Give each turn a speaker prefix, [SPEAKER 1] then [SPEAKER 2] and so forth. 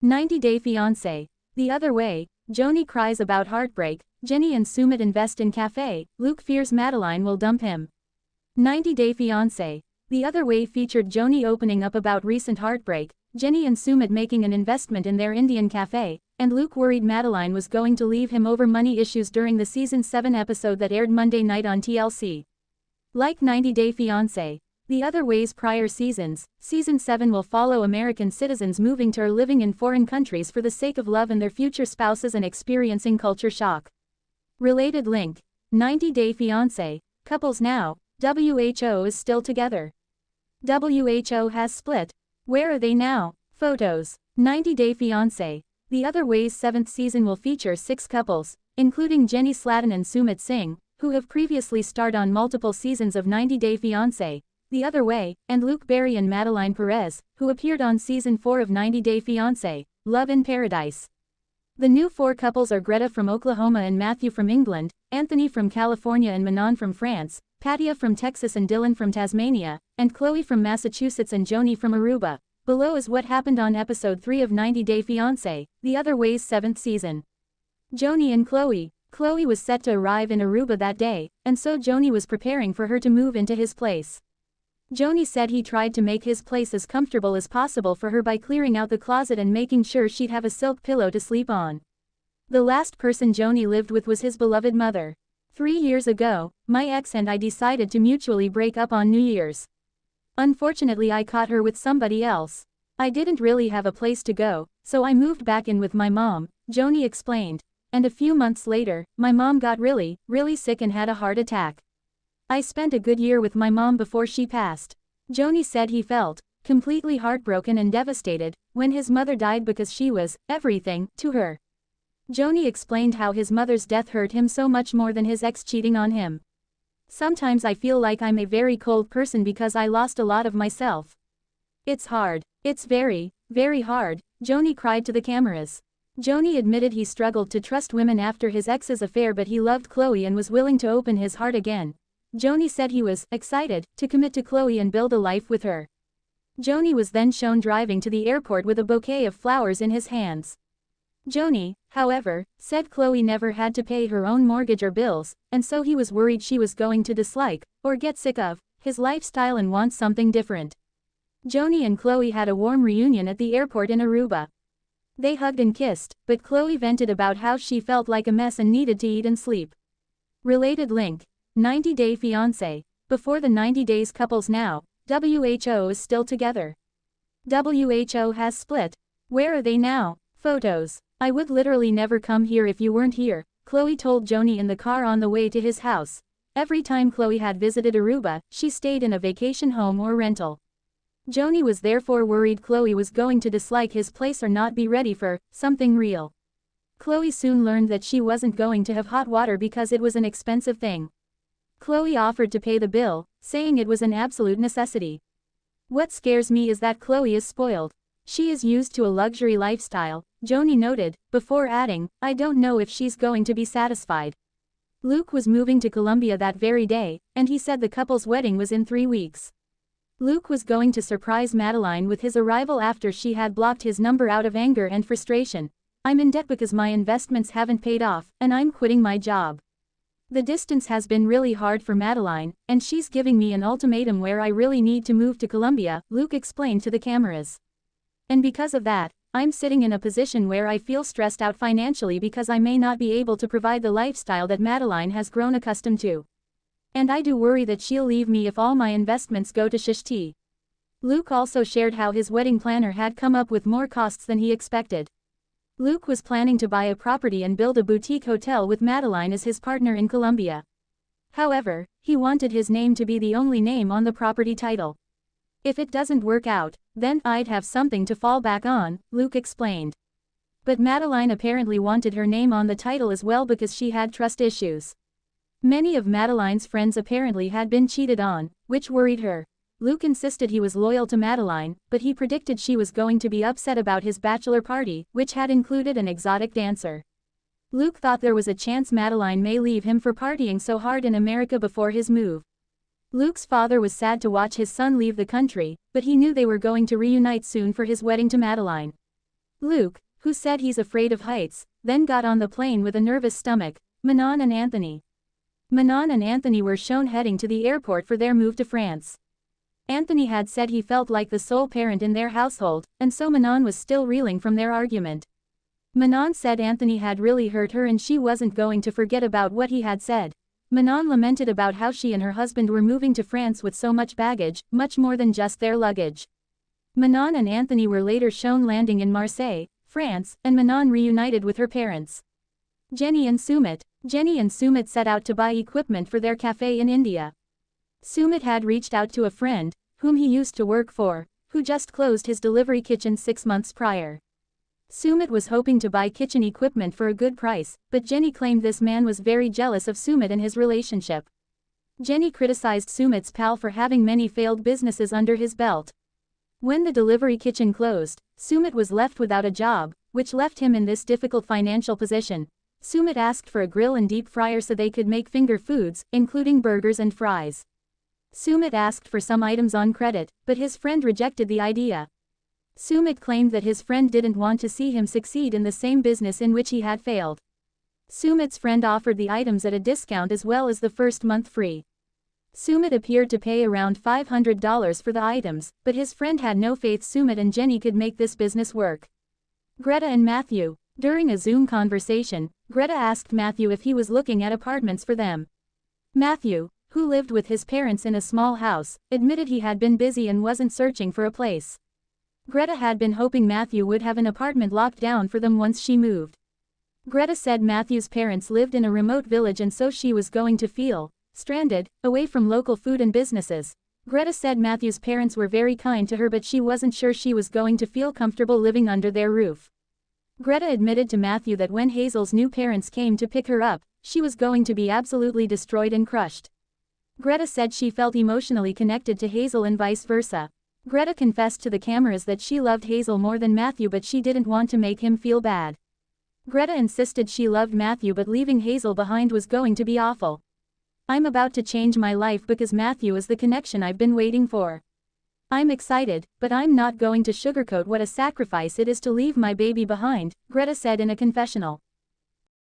[SPEAKER 1] 90 Day Fiance The Other Way, Johny cries about heartbreak, Jenny and Sumit invest in cafe, Luke fears Madelein will dump him. 90 Day Fiance The Other Way featured Johny opening up about recent heartbreak, Jenny and Sumit making an investment in their Indian cafe, and Luke worried Madelein was going to leave him over money issues during the season 7 episode that aired Monday night on TLC. Like 90 Day Fiance, The Other Way's prior seasons, Season 7 will follow American citizens moving to or living in foreign countries for the sake of love and their future spouses and experiencing culture shock. Related link. 90 Day Fiance, couples now, WHO is still together. WHO has split. Where are they now? Photos. 90 Day Fiance. The Other Way's 7th season will feature 6 couples, including Jenny Slatin and Sumit Singh, who have previously starred on multiple seasons of 90 Day Fiance, The Other Way, and Luke Berry and Madeleine Perez, who appeared on Season 4 of 90 Day Fiance, Love in Paradise. The new 4 couples are Greta from Oklahoma and Matthew from England, Anthony from California and Manon from France, Patia from Texas and Dylan from Tasmania, and Chloe from Massachusetts and Johny from Aruba. Below is what happened on episode 3 of 90 Day Fiance, The Other Way's 7th season. Johny and Chloe. Chloe was set to arrive in Aruba that day, and so Johny was preparing for her to move into his place. Johny said he tried to make his place as comfortable as possible for her by clearing out the closet and making sure she'd have a silk pillow to sleep on. The last person Johny lived with was his beloved mother. 3 years ago, my ex and I decided to mutually break up on New Year's. Unfortunately, I caught her with somebody else. I didn't really have a place to go, so I moved back in with my mom, Johny explained. And a few months later, my mom got really sick and had a heart attack. I spent a good year with my mom before she passed. Johny said he felt completely heartbroken and devastated when his mother died because she was everything to her. Johny explained how his mother's death hurt him so much more than his ex cheating on him. Sometimes I feel like I'm a very cold person because I lost a lot of myself. It's hard. It's very hard, Johny cried to the cameras. Johny admitted he struggled to trust women after his ex's affair, but he loved Chloe and was willing to open his heart again. Johny said he was excited to commit to Chloe and build a life with her. Johny was then shown driving to the airport with a bouquet of flowers in his hands. Johny, however, said Chloe never had to pay her own mortgage or bills, and so he was worried she was going to dislike, or get sick of, his lifestyle and want something different. Johny and Chloe had a warm reunion at the airport in Aruba. They hugged and kissed, but Chloe vented about how she felt like a mess and needed to eat and sleep. Related link. 90 Day Fiance. Before the 90 Days couples now, WHO is still together. WHO has split. Where are they now? Photos. I would literally never come here if you weren't here, Chloe told Johny in the car on the way to his house. Every time Chloe had visited Aruba, she stayed in a vacation home or rental. Johny was therefore worried Chloe was going to dislike his place or not be ready for something real. Chloe soon learned that she wasn't going to have hot water because it was an expensive thing. Chloe offered to pay the bill, saying it was an absolute necessity. What scares me is that Chloe is spoiled. She is used to a luxury lifestyle, Johny noted, before adding, I don't know if she's going to be satisfied. Luke was moving to Colombia that very day, and he said the couple's wedding was in 3 weeks. Luke was going to surprise Madeleine with his arrival after she had blocked his number out of anger and frustration. I'm in debt because my investments haven't paid off, and I'm quitting my job. The distance has been really hard for Madeleine, and she's giving me an ultimatum where I really need to move to Colombia, Luke explained to the cameras. And because of that, I'm sitting in a position where I feel stressed out financially because I may not be able to provide the lifestyle that Madeleine has grown accustomed to. And I do worry that she'll leave me if all my investments go to shish. Luke also shared how his wedding planner had come up with more costs than he expected. Luke was planning to buy a property and build a boutique hotel with Madeleine as his partner in Colombia. However, he wanted his name to be the only name on the property title. If it doesn't work out, then I'd have something to fall back on, Luke explained. But Madeleine apparently wanted her name on the title as well because she had trust issues. Many of Madeleine's friends apparently had been cheated on, which worried her. Luke insisted he was loyal to Madeleine, but he predicted she was going to be upset about his bachelor party, which had included an exotic dancer. Luke thought there was a chance Madeleine may leave him for partying so hard in America before his move. Luke's father was sad to watch his son leave the country, but he knew they were going to reunite soon for his wedding to Madeleine. Luke, who said he's afraid of heights, then got on the plane with a nervous stomach. Manon and Anthony. Manon and Anthony were shown heading to the airport for their move to France. Anthony had said he felt like the sole parent in their household, and so Manon was still reeling from their argument. Manon said Anthony had really hurt her and she wasn't going to forget about what he had said. Manon lamented about how she and her husband were moving to France with so much baggage, much more than just their luggage. Manon and Anthony were later shown landing in Marseille, France, and Manon reunited with her parents. Johny and Sumit. Johny and Sumit set out to buy equipment for their cafe in India. Sumit had reached out to a friend, whom he used to work for, who just closed his delivery kitchen 6 months prior. Sumit was hoping to buy kitchen equipment for a good price, but Johny claimed this man was very jealous of Sumit and his relationship. Johny criticized Sumit's pal for having many failed businesses under his belt. When the delivery kitchen closed, Sumit was left without a job, which left him in this difficult financial position. Sumit asked for a grill and deep fryer so they could make finger foods, including burgers and fries. Sumit asked for some items on credit, but his friend rejected the idea. Sumit claimed that his friend didn't want to see him succeed in the same business in which he had failed. Sumit's friend offered the items at a discount as well as the first month free. Sumit appeared to pay around $500 for the items, but his friend had no faith Sumit and Johny could make this business work. Greta and Matthew. During a Zoom conversation, Greta asked Matthew if he was looking at apartments for them. Matthew, who lived with his parents in a small house, admitted he had been busy and wasn't searching for a place. Greta had been hoping Matthew would have an apartment locked down for them once she moved. Greta said Matthew's parents lived in a remote village and so she was going to feel stranded, away from local food and businesses. Greta said Matthew's parents were very kind to her but she wasn't sure she was going to feel comfortable living under their roof. Greta admitted to Matthew that when Hazel's new parents came to pick her up, she was going to be absolutely destroyed and crushed. Greta said she felt emotionally connected to Hazel and vice versa. Greta confessed to the cameras that she loved Hazel more than Matthew but she didn't want to make him feel bad. Greta insisted she loved Matthew but leaving Hazel behind was going to be awful. I'm about to change my life because Matthew is the connection I've been waiting for. I'm excited, but I'm not going to sugarcoat what a sacrifice it is to leave my baby behind, Greta said in a confessional.